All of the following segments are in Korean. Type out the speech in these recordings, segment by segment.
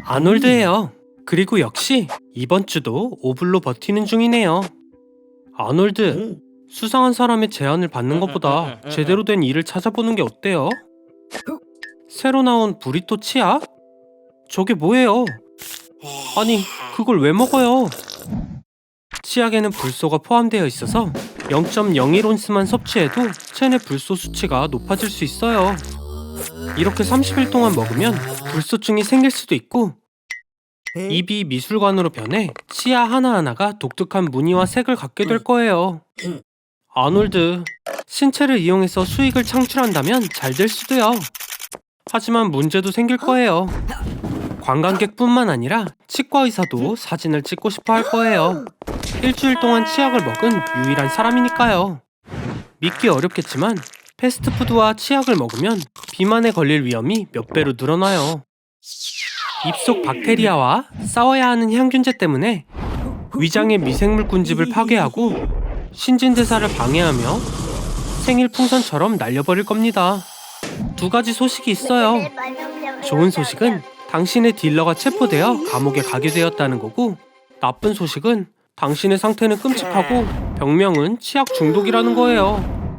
아놀드예요. 그리고 역시 이번 주도 오블로 버티는 중이네요. 아놀드, 수상한 사람의 제안을 받는 것보다 제대로 된 일을 찾아보는 게 어때요? 새로 나온 부리또 치약? 저게 뭐예요? 아니, 그걸 왜 먹어요? 치약에는 불소가 포함되어 있어서 0.01온스만 섭취해도 체내 불소 수치가 높아질 수 있어요. 이렇게 30일 동안 먹으면 불소증이 생길 수도 있고, 입이 미술관으로 변해 치아 하나하나가 독특한 무늬와 색을 갖게 될 거예요. 아놀드, 신체를 이용해서 수익을 창출한다면 잘 될 수도요. 하지만 문제도 생길 거예요. 관광객뿐만 아니라 치과 의사도 사진을 찍고 싶어 할 거예요. 일주일 동안 치약을 먹은 유일한 사람이니까요. 믿기 어렵겠지만 패스트푸드와 치약을 먹으면 비만에 걸릴 위험이 몇 배로 늘어나요. 입속 박테리아와 싸워야 하는 향균제 때문에 위장의 미생물 군집을 파괴하고 신진대사를 방해하며 생일 풍선처럼 날려버릴 겁니다. 두 가지 소식이 있어요. 좋은 소식은 당신의 딜러가 체포되어 감옥에 가게 되었다는 거고, 나쁜 소식은 당신의 상태는 끔찍하고 병명은 치약 중독이라는 거예요.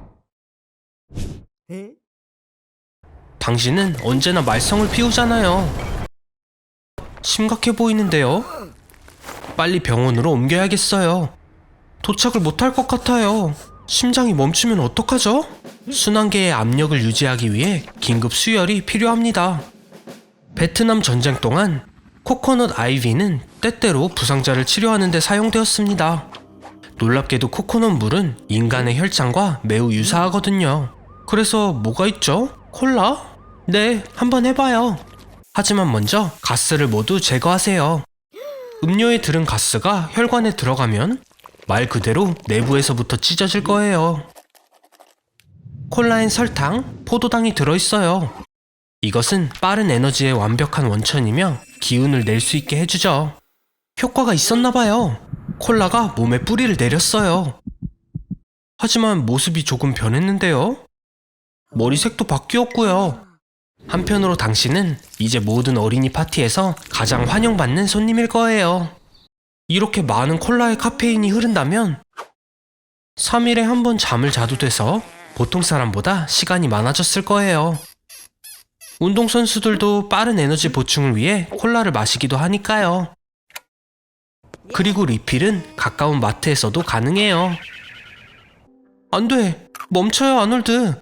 당신은 언제나 말썽을 피우잖아요. 심각해 보이는데요? 빨리 병원으로 옮겨야겠어요. 도착을 못할 것 같아요. 심장이 멈추면 어떡하죠? 순환계의 압력을 유지하기 위해 긴급 수혈이 필요합니다. 베트남 전쟁 동안 코코넛 아이비는 때때로 부상자를 치료하는 데 사용되었습니다. 놀랍게도 코코넛 물은 인간의 혈장과 매우 유사하거든요. 그래서 뭐가 있죠? 콜라? 네, 한번 해봐요. 하지만 먼저 가스를 모두 제거하세요. 음료에 들은 가스가 혈관에 들어가면 말 그대로 내부에서부터 찢어질 거예요. 콜라엔 설탕, 포도당이 들어있어요. 이것은 빠른 에너지의 완벽한 원천이며 기운을 낼 수 있게 해주죠. 효과가 있었나봐요. 콜라가 몸에 뿌리를 내렸어요. 하지만 모습이 조금 변했는데요? 머리색도 바뀌었고요. 한편으로 당신은 이제 모든 어린이 파티에서 가장 환영받는 손님일 거예요. 이렇게 많은 콜라의 카페인이 흐른다면 3일에 한 번 잠을 자도 돼서 보통 사람보다 시간이 많아졌을 거예요. 운동선수들도 빠른 에너지 보충을 위해 콜라를 마시기도 하니까요. 그리고 리필은 가까운 마트에서도 가능해요. 안 돼! 멈춰요, 아놀드!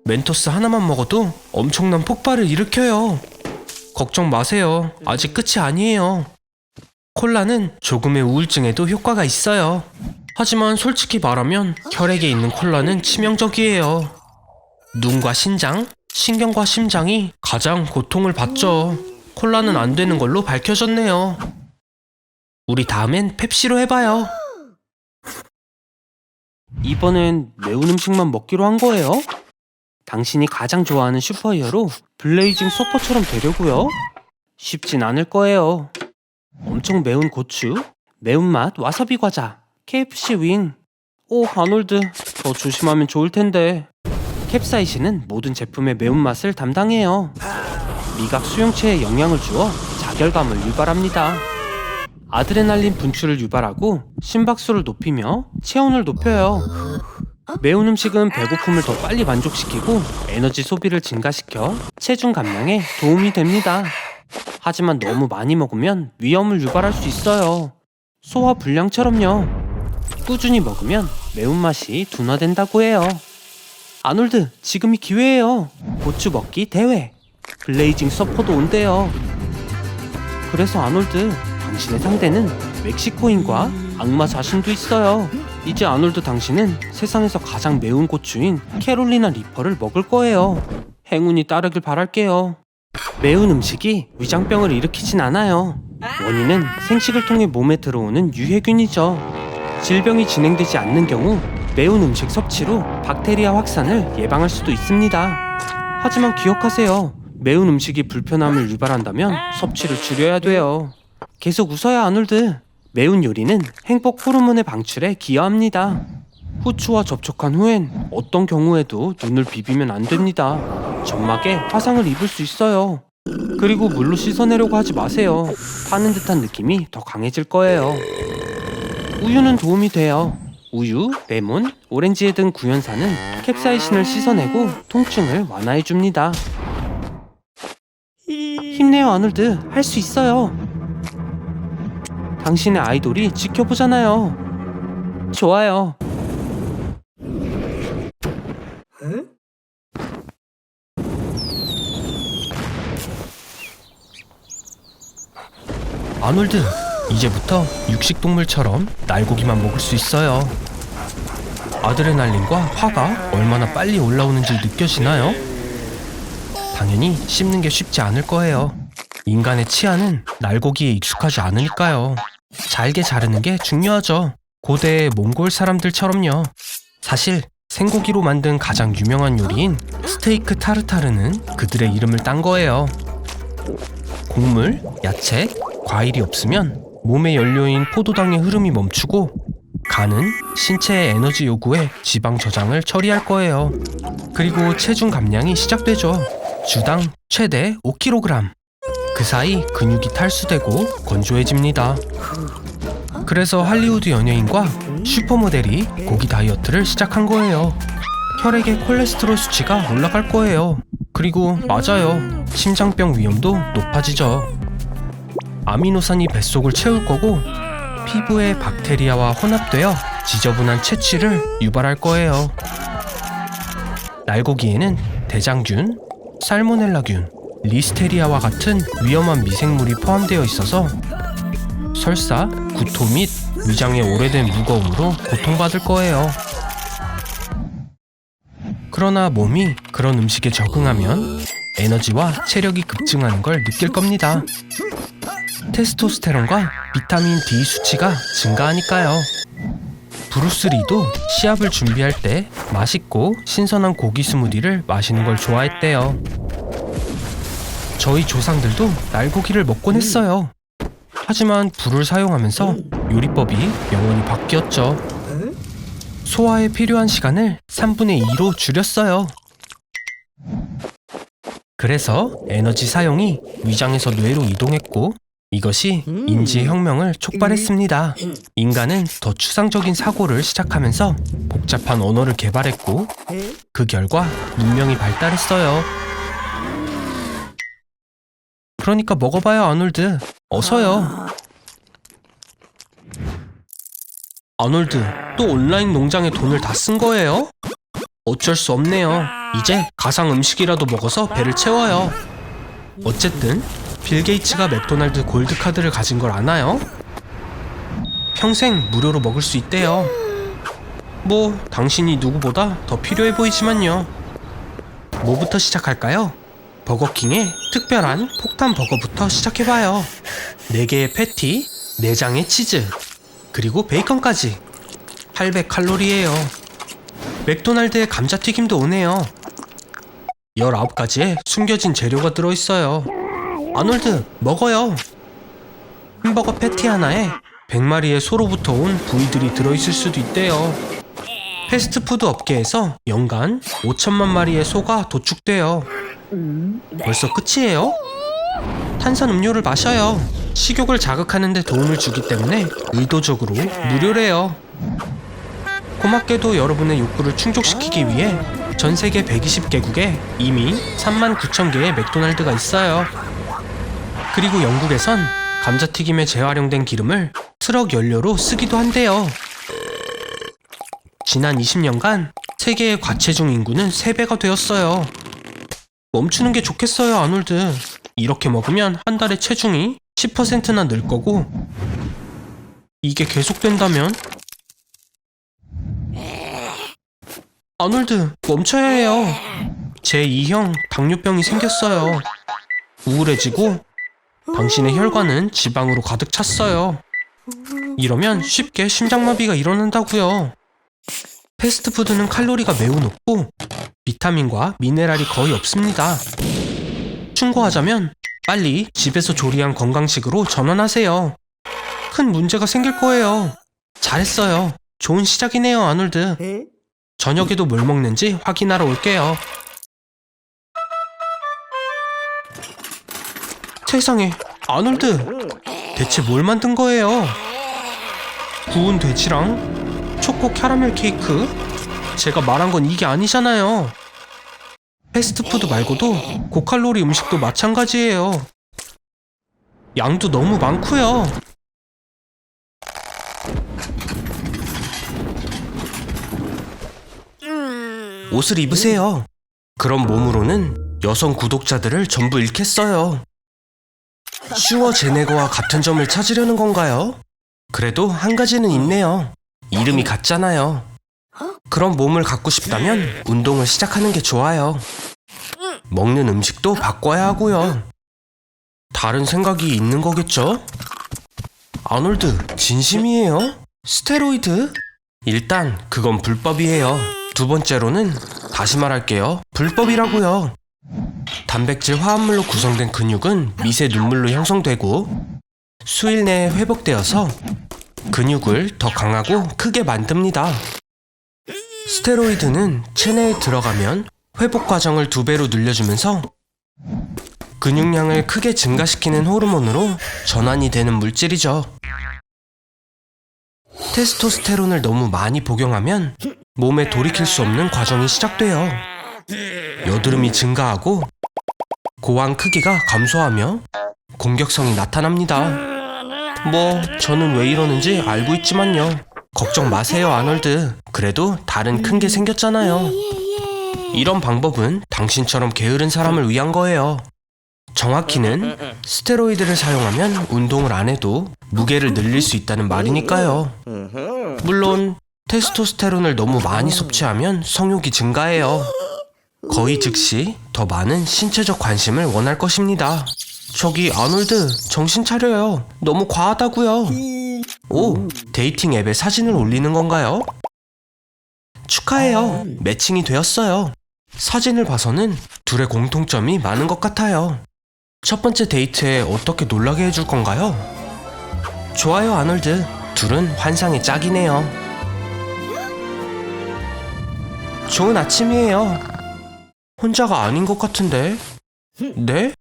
멘토스 하나만 먹어도 엄청난 폭발을 일으켜요. 걱정 마세요. 아직 끝이 아니에요. 콜라는 조금의 우울증에도 효과가 있어요. 하지만 솔직히 말하면 혈액에 있는 콜라는 치명적이에요. 눈과 신장, 신경과 심장이 가장 고통을 받죠. 콜라는 안 되는 걸로 밝혀졌네요. 우리 다음엔 펩시로 해봐요. 이번엔 매운 음식만 먹기로 한 거예요? 당신이 가장 좋아하는 슈퍼히어로 블레이징 서퍼처럼 되려고요? 쉽진 않을 거예요. 엄청 매운 고추, 매운맛 와사비 과자, KFC 윙. 오, 아놀드, 더 조심하면 좋을 텐데. 캡사이신은 모든 제품의 매운맛을 담당해요. 미각 수용체에 영향을 주어 자결감을 유발합니다. 아드레날린 분출을 유발하고 심박수를 높이며 체온을 높여요. 매운 음식은 배고픔을 더 빨리 만족시키고 에너지 소비를 증가시켜 체중 감량에 도움이 됩니다. 하지만 너무 많이 먹으면 위험을 유발할 수 있어요. 소화 불량처럼요. 꾸준히 먹으면 매운맛이 둔화된다고 해요. 아놀드, 지금이 기회예요. 고추 먹기 대회. 블레이징 서퍼도 온대요. 그래서 아놀드, 당신의 상대는 멕시코인과 악마 자신도 있어요. 이제 아놀드 당신은 세상에서 가장 매운 고추인 캐롤리나 리퍼를 먹을 거예요. 행운이 따르길 바랄게요. 매운 음식이 위장병을 일으키진 않아요. 원인은 생식을 통해 몸에 들어오는 유해균이죠. 질병이 진행되지 않는 경우 매운 음식 섭취로 박테리아 확산을 예방할 수도 있습니다. 하지만 기억하세요. 매운 음식이 불편함을 유발한다면 섭취를 줄여야 돼요. 계속 웃어야 아놀드. 매운 요리는 행복 호르몬의 방출에 기여합니다. 후추와 접촉한 후엔 어떤 경우에도 눈을 비비면 안 됩니다. 점막에 화상을 입을 수 있어요. 그리고 물로 씻어내려고 하지 마세요. 타는 듯한 느낌이 더 강해질 거예요. 우유는 도움이 돼요. 우유, 레몬, 오렌지에 든 구연산은 캡사이신을 씻어내고 통증을 완화해줍니다. 힘내요, 아놀드. 할 수 있어요. 당신의 아이돌이 지켜보잖아요. 좋아요. 아놀드, 이제부터 육식동물처럼 날고기만 먹을 수 있어요. 아드레날린과 화가 얼마나 빨리 올라오는지 느껴지나요? 당연히 씹는 게 쉽지 않을 거예요. 인간의 치아는 날고기에 익숙하지 않으니까요. 잘게 자르는 게 중요하죠. 고대 몽골 사람들처럼요. 사실 생고기로 만든 가장 유명한 요리인 스테이크 타르타르는 그들의 이름을 딴 거예요. 곡물, 야채, 과일이 없으면 몸의 연료인 포도당의 흐름이 멈추고 간은 신체의 에너지 요구에 지방 저장을 처리할 거예요. 그리고 체중 감량이 시작되죠. 주당 최대 5kg. 그 사이 근육이 탈수되고 건조해집니다. 그래서 할리우드 연예인과 슈퍼모델이 고기 다이어트를 시작한 거예요. 혈액의 콜레스테롤 수치가 올라갈 거예요. 그리고 맞아요. 심장병 위험도 높아지죠. 아미노산이 뱃속을 채울 거고 피부에 박테리아와 혼합되어 지저분한 채취를 유발할 거예요. 날고기에는 대장균, 살모넬라균, 리스테리아와 같은 위험한 미생물이 포함되어 있어서 설사, 구토 및 위장의 오래된 무거움으로 고통받을 거예요. 그러나 몸이 그런 음식에 적응하면 에너지와 체력이 급증하는 걸 느낄 겁니다. 테스토스테론과 비타민 D 수치가 증가하니까요. 브루스 리도 시합을 준비할 때 맛있고 신선한 고기 스무디를 마시는 걸 좋아했대요. 저희 조상들도 날고기를 먹곤 했어요. 하지만 불을 사용하면서 요리법이 영원히 바뀌었죠. 소화에 필요한 시간을 3분의 2로 줄였어요. 그래서 에너지 사용이 위장에서 뇌로 이동했고 이것이 인지의 혁명을 촉발했습니다. 인간은 더 추상적인 사고를 시작하면서 복잡한 언어를 개발했고 그 결과 문명이 발달했어요. 그러니까 먹어봐요, 아놀드. 어서요. 아놀드, 또 온라인 농장에 돈을 다 쓴 거예요? 어쩔 수 없네요. 이제 가상 음식이라도 먹어서 배를 채워요. 어쨌든 빌 게이츠가 맥도날드 골드카드를 가진 걸 아나요? 평생 무료로 먹을 수 있대요. 뭐 당신이 누구보다 더 필요해 보이지만요. 뭐부터 시작할까요? 버거킹의 특별한 폭탄 버거부터 시작해봐요. 4개의 패티, 4장의 치즈, 그리고 베이컨까지 800칼로리예요. 맥도날드의 감자튀김도 오네요. 19가지의 숨겨진 재료가 들어있어요. 아놀드, 먹어요. 햄버거 패티 하나에 100마리의 소로부터 온 부위들이 들어있을 수도 있대요. 패스트푸드 업계에서 연간 5천만 마리의 소가 도축돼요. 벌써 끝이에요? 탄산 음료를 마셔요. 식욕을 자극하는 데 도움을 주기 때문에 의도적으로 무료래요. 고맙게도 여러분의 욕구를 충족시키기 위해 전 세계 120개국에 이미 39,000개의 맥도날드가 있어요. 그리고 영국에선 감자튀김에 재활용된 기름을 트럭 연료로 쓰기도 한대요. 지난 20년간 세계의 과체중 인구는 3배가 되었어요. 멈추는 게 좋겠어요, 아놀드. 이렇게 먹으면 한 달에 체중이 10%나 늘 거고 이게 계속된다면 아놀드, 멈춰야 해요. 제2형 당뇨병이 생겼어요. 우울해지고 당신의 혈관은 지방으로 가득 찼어요. 이러면 쉽게 심장마비가 일어난다고요. 패스트푸드는 칼로리가 매우 높고 비타민과 미네랄이 거의 없습니다. 충고하자면 빨리 집에서 조리한 건강식으로 전환하세요. 큰 문제가 생길 거예요. 잘했어요. 좋은 시작이네요, 아놀드. 저녁에도 뭘 먹는지 확인하러 올게요. 세상에, 아놀드! 대체 뭘 만든 거예요? 구운 돼지랑 초코 캐러멜 케이크? 제가 말한 건 이게 아니잖아요. 패스트푸드 말고도 고칼로리 음식도 마찬가지예요. 양도 너무 많고요. 옷을 입으세요. 그런 몸으로는 여성 구독자들을 전부 잃겠어요. 슈워제네거와 같은 점을 찾으려는 건가요? 그래도 한 가지는 있네요. 이름이 같잖아요. 그런 몸을 갖고 싶다면 운동을 시작하는 게 좋아요. 먹는 음식도 바꿔야 하고요. 다른 생각이 있는 거겠죠? 아놀드, 진심이에요? 스테로이드? 일단 그건 불법이에요. 두 번째로는 다시 말할게요. 불법이라고요. 단백질 화합물로 구성된 근육은 미세 눈물로 형성되고 수일 내에 회복되어서 근육을 더 강하고 크게 만듭니다. 스테로이드는 체내에 들어가면 회복 과정을 2배로 늘려주면서 근육량을 크게 증가시키는 호르몬으로 전환이 되는 물질이죠. 테스토스테론을 너무 많이 복용하면 몸에 돌이킬 수 없는 과정이 시작돼요. 여드름이 증가하고 고환 크기가 감소하며 공격성이 나타납니다. 뭐 저는 왜 이러는지 알고 있지만요. 걱정 마세요, 아놀드. 그래도 다른 큰 게 생겼잖아요. 이런 방법은 당신처럼 게으른 사람을 위한 거예요. 정확히는 스테로이드를 사용하면 운동을 안 해도 무게를 늘릴 수 있다는 말이니까요. 물론 테스토스테론을 너무 많이 섭취하면 성욕이 증가해요. 거의 즉시 더 많은 신체적 관심을 원할 것입니다. 저기 아놀드, 정신 차려요. 너무 과하다고요. 오, 데이팅 앱에 사진을 올리는 건가요? 축하해요. 매칭이 되었어요. 사진을 봐서는 둘의 공통점이 많은 것 같아요. 첫 번째 데이트에 어떻게 놀라게 해줄 건가요? 좋아요, 아놀드. 둘은 환상의 짝이네요. 좋은 아침이에요. 혼자가 아닌 것 같은데. 네?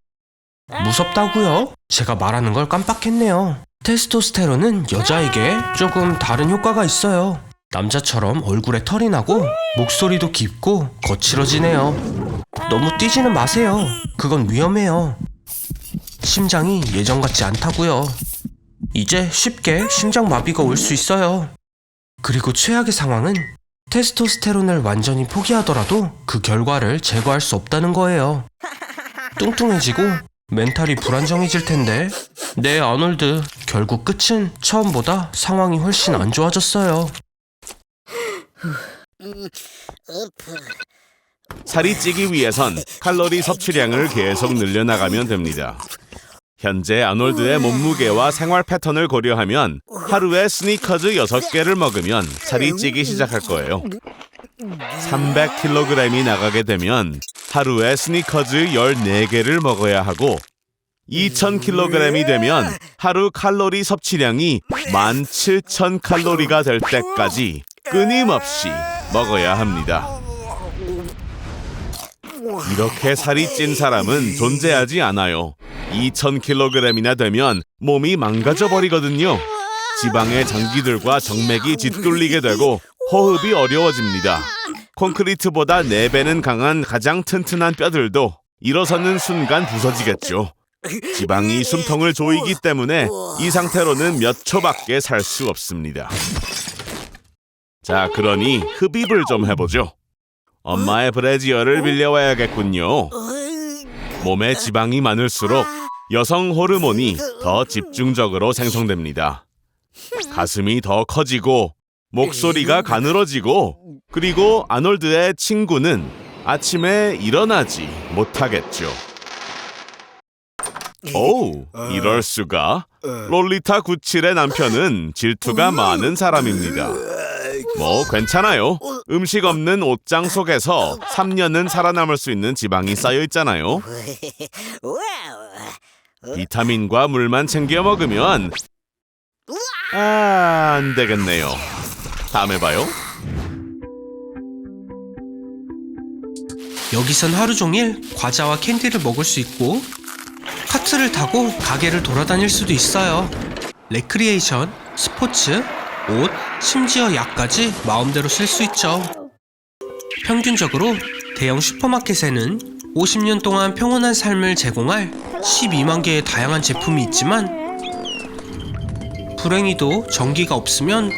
무섭다고요? 제가 말하는 걸 깜빡했네요. 테스토스테론은 여자에게 조금 다른 효과가 있어요. 남자처럼 얼굴에 털이 나고 목소리도 깊고 거칠어지네요. 너무 뛰지는 마세요. 그건 위험해요. 심장이 예전 같지 않다고요. 이제 쉽게 심장마비가 올 수 있어요. 그리고 최악의 상황은 테스토스테론을 완전히 포기하더라도 그 결과를 제거할 수 없다는 거예요. 뚱뚱해지고 멘탈이 불안정해질 텐데. 네, 아놀드. 결국 끝은 처음보다 상황이 훨씬 안 좋아졌어요. 살이 찌기 위해선 칼로리 섭취량을 계속 늘려나가면 됩니다. 현재 아놀드의 몸무게와 생활 패턴을 고려하면 하루에 스니커즈 6개를 먹으면 살이 찌기 시작할 거예요. 300kg이 나가게 되면 하루에 스니커즈 14개를 먹어야 하고 2000kg이 되면 하루 칼로리 섭취량이 17,000칼로리가 될 때까지 끊임없이 먹어야 합니다. 이렇게 살이 찐 사람은 존재하지 않아요. 2000kg이나 되면 몸이 망가져 버리거든요. 지방의 장기들과 정맥이 짓눌리게 되고 호흡이 어려워집니다. 콘크리트보다 4배는 강한 가장 튼튼한 뼈들도 일어서는 순간 부서지겠죠. 지방이 숨통을 조이기 때문에 이 상태로는 몇 초밖에 살 수 없습니다. 자, 그러니 흡입을 좀 해보죠. 엄마의 브래지어를 빌려와야겠군요. 몸에 지방이 많을수록 여성 호르몬이 더 집중적으로 생성됩니다. 가슴이 더 커지고 목소리가 가늘어지고 그리고 아놀드의 친구는 아침에 일어나지 못하겠죠. 오, 이럴 수가. 롤리타 97의 남편은 질투가 많은 사람입니다. 뭐 괜찮아요. 음식 없는 옷장 속에서 3년은 살아남을 수 있는 지방이 쌓여 있잖아요. 비타민과 물만 챙겨 먹으면 안 되겠네요. 다음에 봐요. 여기선 하루 종일 과자와 캔디를 먹을 수 있고 카트를 타고 가게를 돌아다닐 수도 있어요. 레크리에이션, 스포츠, 옷, 심지어 약까지 마음대로 쓸 수 있죠. 평균적으로 대형 슈퍼마켓에는 50년 동안 평온한 삶을 제공할 12만 개의 다양한 제품이 있지만 불행히도 전기가 없으면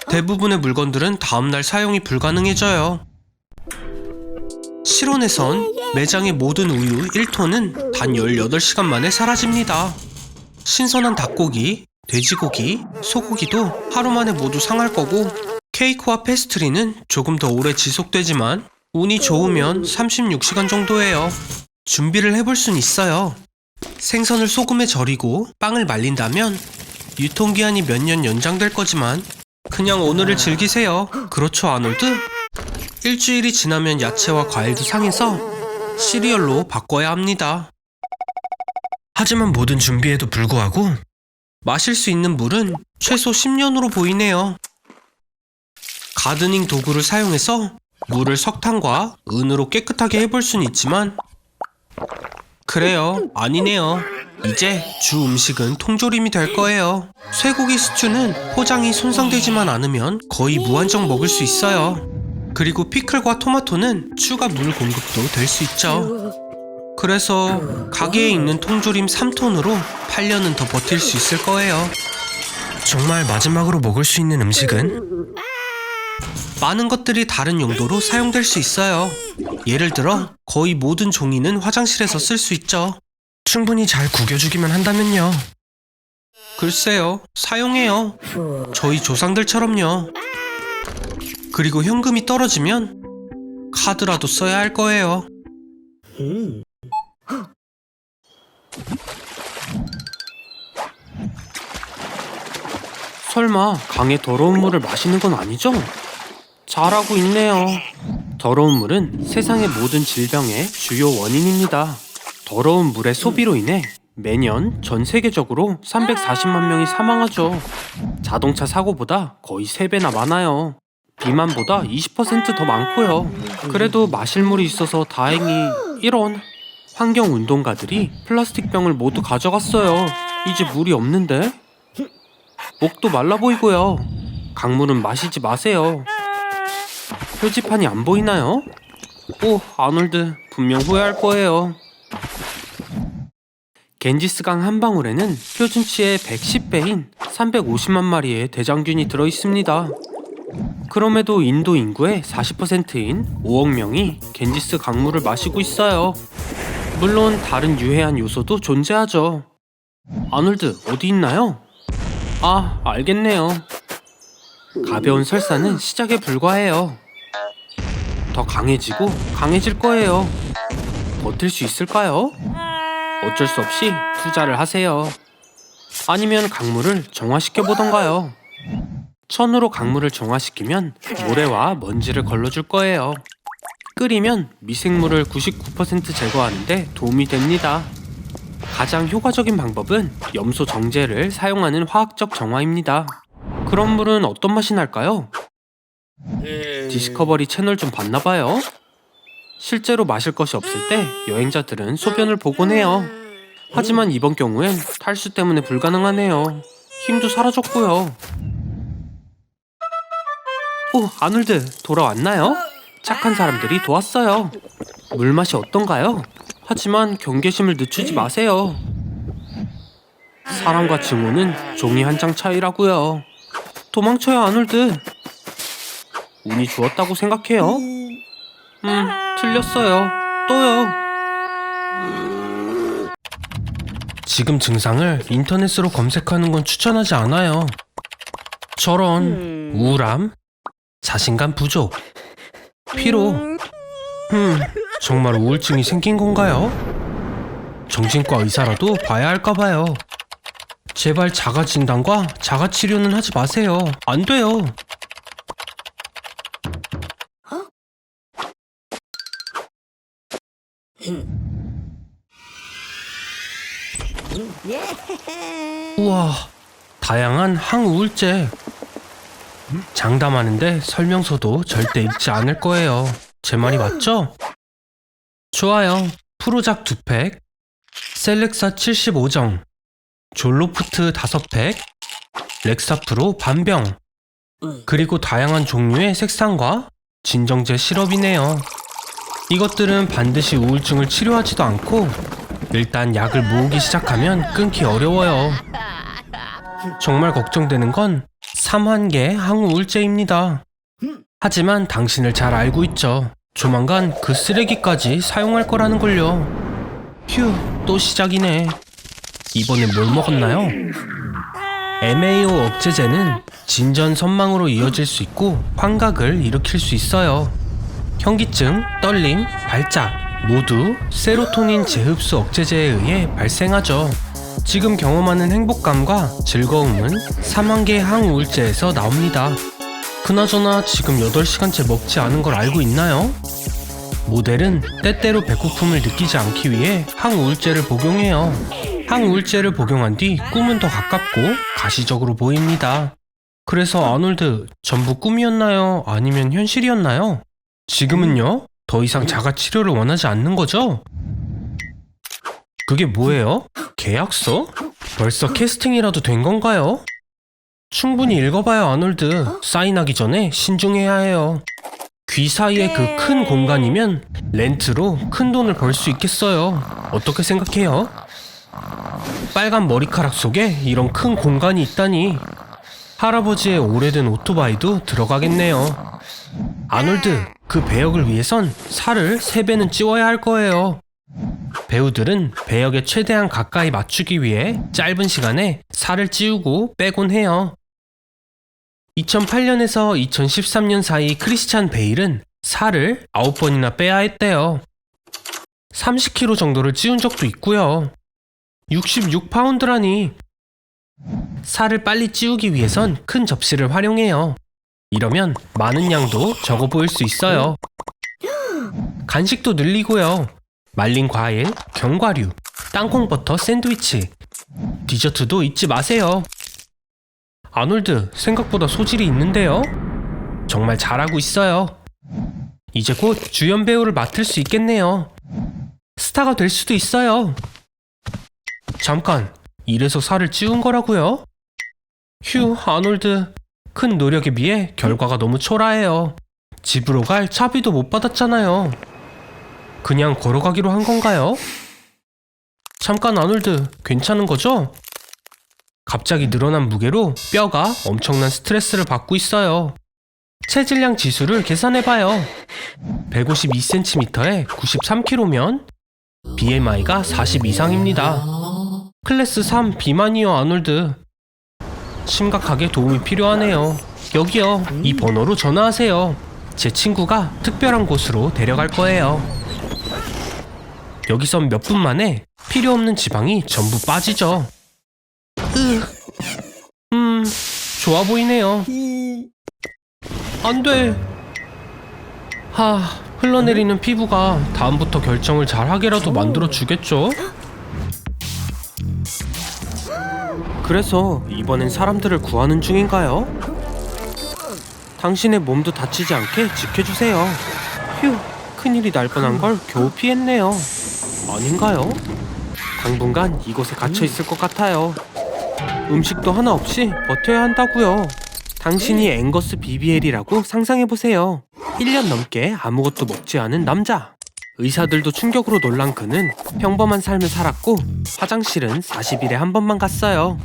대부분의 물건들은 다음날 사용이 불가능해져요. 실온에선 매장의 모든 우유 1톤은 단 18시간 만에 사라집니다. 신선한 닭고기, 돼지고기, 소고기도 하루 만에 모두 상할 거고 케이크와 페스트리는 조금 더 오래 지속되지만 운이 좋으면 36시간 정도예요. 준비를 해볼 순 있어요. 생선을 소금에 절이고 빵을 말린다면 유통기한이 몇 년 연장될 거지만 그냥 오늘을 즐기세요. 그렇죠, 아놀드? 일주일이 지나면 야채와 과일도 상해서 시리얼로 바꿔야 합니다. 하지만 모든 준비에도 불구하고 마실 수 있는 물은 최소 10년으로 보이네요. 가드닝 도구를 사용해서 물을 석탄과 은으로 깨끗하게 해볼 순 있지만 그래요, 아니네요. 이제 주 음식은 통조림이 될 거예요. 쇠고기 스튜는 포장이 손상되지만 않으면 거의 무한정 먹을 수 있어요. 그리고 피클과 토마토는 추가 물 공급도 될 수 있죠. 그래서 가게에 있는 통조림 3톤으로 8년은 더 버틸 수 있을 거예요. 정말 마지막으로 먹을 수 있는 음식은 많은 것들이 다른 용도로 사용될 수 있어요. 예를 들어 거의 모든 종이는 화장실에서 쓸 수 있죠. 충분히 잘 구겨주기만 한다면요. 글쎄요, 사용해요. 저희 조상들처럼요. 그리고 현금이 떨어지면 카드라도 써야 할 거예요. 설마 강의 더러운 물을 마시는 건 아니죠? 잘하고 있네요. 더러운 물은 세상의 모든 질병의 주요 원인입니다. 더러운 물의 소비로 인해 매년 전 세계적으로 340만 명이 사망하죠. 자동차 사고보다 거의 3배나 많아요. 비만보다 20% 더 많고요. 그래도 마실 물이 있어서 다행히 이런 환경운동가들이 플라스틱 병을 모두 가져갔어요. 이제 물이 없는데? 목도 말라 보이고요. 강물은 마시지 마세요. 표지판이 안 보이나요? 오, 아놀드 분명 후회할 거예요. 겐지스강 한 방울에는 표준치의 110배인 350만 마리의 대장균이 들어있습니다. 그럼에도 인도 인구의 40%인 5억 명이 겐지스 강물을 마시고 있어요. 물론 다른 유해한 요소도 존재하죠. 아놀드 어디 있나요? 아, 알겠네요. 가벼운 설사는 시작에 불과해요. 더 강해지고 강해질 거예요. 버틸 수 있을까요? 어쩔 수 없이 투자를 하세요. 아니면 강물을 정화시켜 보던가요. 천으로 강물을 정화시키면 모래와 먼지를 걸러줄 거예요. 끓이면 미생물을 99% 제거하는데 도움이 됩니다. 가장 효과적인 방법은 염소 정제를 사용하는 화학적 정화입니다. 그런 물은 어떤 맛이 날까요? 디스커버리 채널 좀 봤나봐요. 실제로 마실 것이 없을 때 여행자들은 소변을 보곤 해요. 하지만 이번 경우엔 탈수 때문에 불가능하네요. 힘도 사라졌고요. 오, 아놀드 돌아왔나요? 착한 사람들이 도왔어요. 물맛이 어떤가요? 하지만 경계심을 늦추지 마세요. 사람과 증오는 종이 한 장 차이라고요. 도망쳐요, 아놀드. 운이 좋았다고 생각해요? 틀렸어요. 또요. 지금 증상을 인터넷으로 검색하는 건 추천하지 않아요. 저런 우울함, 자신감 부족, 피로. 정말 우울증이 생긴 건가요? 정신과 의사라도 봐야 할까 봐요. 제발 자가 진단과 자가 치료는 하지 마세요. 안 돼요. 우와, 다양한 항우울제. 장담하는데 설명서도 절대 읽지 않을 거예요. 제 말이 맞죠? 좋아요. 프로작 2팩, 셀렉사 75정, 졸로프트 5팩, 렉사프로 반병, 그리고 다양한 종류의 색상과 진정제 시럽이네요. 이것들은 반드시 우울증을 치료하지도 않고 일단 약을 모으기 시작하면 끊기 어려워요. 정말 걱정되는 건 3환계 항우울제입니다. 하지만 당신을 잘 알고 있죠. 조만간 그 쓰레기까지 사용할 거라는 걸요. 휴, 또 시작이네. 이번엔 뭘 먹었나요? MAO 억제제는 진전 선망으로 이어질 수 있고 환각을 일으킬 수 있어요. 현기증, 떨림, 발작 모두 세로토닌 재흡수 억제제에 의해 발생하죠. 지금 경험하는 행복감과 즐거움은 3환계 항우울제에서 나옵니다. 그나저나 지금 8시간째 먹지 않은 걸 알고 있나요? 모델은 때때로 배고픔을 느끼지 않기 위해 항우울제를 복용해요. 항우울제를 복용한 뒤 꿈은 더 가깝고 가시적으로 보입니다. 그래서 아놀드, 전부 꿈이었나요? 아니면 현실이었나요? 지금은요? 더 이상 자가치료를 원하지 않는 거죠? 그게 뭐예요? 계약서? 벌써 캐스팅이라도 된 건가요? 충분히 읽어봐요, 아놀드. 사인하기 전에 신중해야 해요. 귀 사이에 그 큰 공간이면 렌트로 큰 돈을 벌 수 있겠어요. 어떻게 생각해요? 빨간 머리카락 속에 이런 큰 공간이 있다니. 할아버지의 오래된 오토바이도 들어가겠네요. 아놀드, 그 배역을 위해선 살을 3배는 찌워야 할 거예요. 배우들은 배역에 최대한 가까이 맞추기 위해 짧은 시간에 살을 찌우고 빼곤 해요. 2008년에서 2013년 사이 크리스찬 베일은 살을 9번이나 빼야 했대요. 30kg 정도를 찌운 적도 있고요. 66파운드라니. 살을 빨리 찌우기 위해선 큰 접시를 활용해요. 이러면 많은 양도 적어 보일 수 있어요. 간식도 늘리고요. 말린 과일, 견과류, 땅콩버터 샌드위치, 디저트도 잊지 마세요. 아놀드, 생각보다 소질이 있는데요? 정말 잘하고 있어요. 이제 곧 주연 배우를 맡을 수 있겠네요. 스타가 될 수도 있어요. 잠깐, 이래서 살을 찌운 거라고요? 휴, 아놀드. 큰 노력에 비해 결과가 너무 초라해요. 집으로 갈 차비도 못 받았잖아요. 그냥 걸어가기로 한 건가요? 잠깐, 아놀드. 괜찮은 거죠? 갑자기 늘어난 무게로 뼈가 엄청난 스트레스를 받고 있어요. 체질량 지수를 계산해봐요. 152cm에 93kg면 BMI가 40 이상입니다. 클래스 3 비만이요, 아놀드. 심각하게 도움이 필요하네요. 여기요, 이 번호로 전화하세요. 제 친구가 특별한 곳으로 데려갈 거예요. 여기선 몇 분 만에 필요 없는 지방이 전부 빠지죠. 좋아 보이네요. 안 돼. 흘러내리는 피부가 다음부터 결정을 잘하게라도 만들어 주겠죠? 그래서 이번엔 사람들을 구하는 중인가요? 당신의 몸도 다치지 않게 지켜주세요. 휴, 큰일이 날 뻔한 걸 겨우 피했네요. 아닌가요? 당분간 이곳에 갇혀 있을 것 같아요. 음식도 하나 없이 버텨야 한다고요. 당신이 앵거스 BBL이라고 상상해보세요. 1년 넘게 아무것도 먹지 않은 남자. 의사들도 충격으로 놀란 그는 평범한 삶을 살았고 화장실은 40일에 한 번만 갔어요.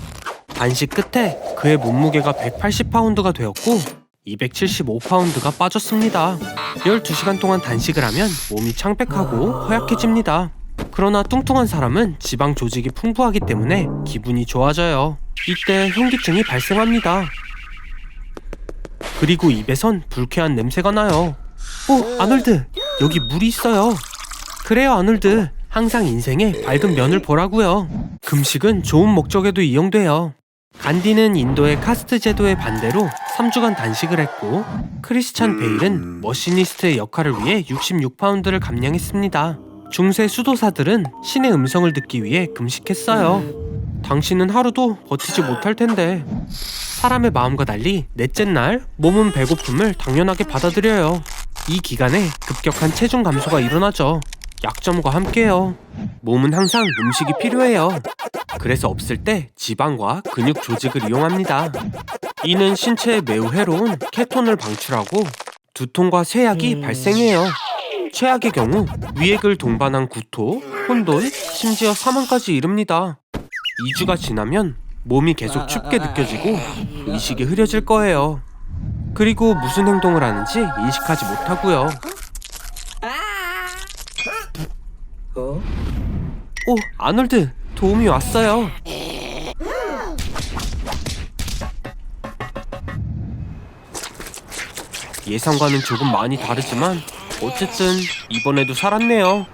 단식 끝에 그의 몸무게가 180파운드가 되었고 275파운드가 빠졌습니다. 12시간 동안 단식을 하면 몸이 창백하고 허약해집니다. 그러나 뚱뚱한 사람은 지방 조직이 풍부하기 때문에 기분이 좋아져요. 이때 현기증이 발생합니다. 그리고 입에선 불쾌한 냄새가 나요. 아놀드, 여기 물이 있어요. 그래요, 아놀드. 항상 인생에 밝은 면을 보라고요. 금식은 좋은 목적에도 이용돼요. 간디는 인도의 카스트 제도의 반대로 3주간 단식을 했고 크리스찬 베일은 머시니스트의 역할을 위해 66파운드를 감량했습니다. 중세 수도사들은 신의 음성을 듣기 위해 금식했어요. 당신은 하루도 버티지 못할 텐데. 사람의 마음과 달리 넷째 날 몸은 배고픔을 당연하게 받아들여요. 이 기간에 급격한 체중 감소가 일어나죠. 약점과 함께요. 몸은 항상 음식이 필요해요. 그래서 없을 때 지방과 근육 조직을 이용합니다. 이는 신체에 매우 해로운 케톤을 방출하고 두통과 쇠약이 발생해요. 최악의 경우 위액을 동반한 구토, 혼돈, 심지어 사망까지 이릅니다. 2주가 지나면 몸이 계속 춥게 느껴지고 의식이 흐려질 거예요. 그리고 무슨 행동을 하는지 인식하지 못하고요. 오, 아놀드, 도움이 왔어요. 예상과는 조금 많이 다르지만 어쨌든 이번에도 살았네요.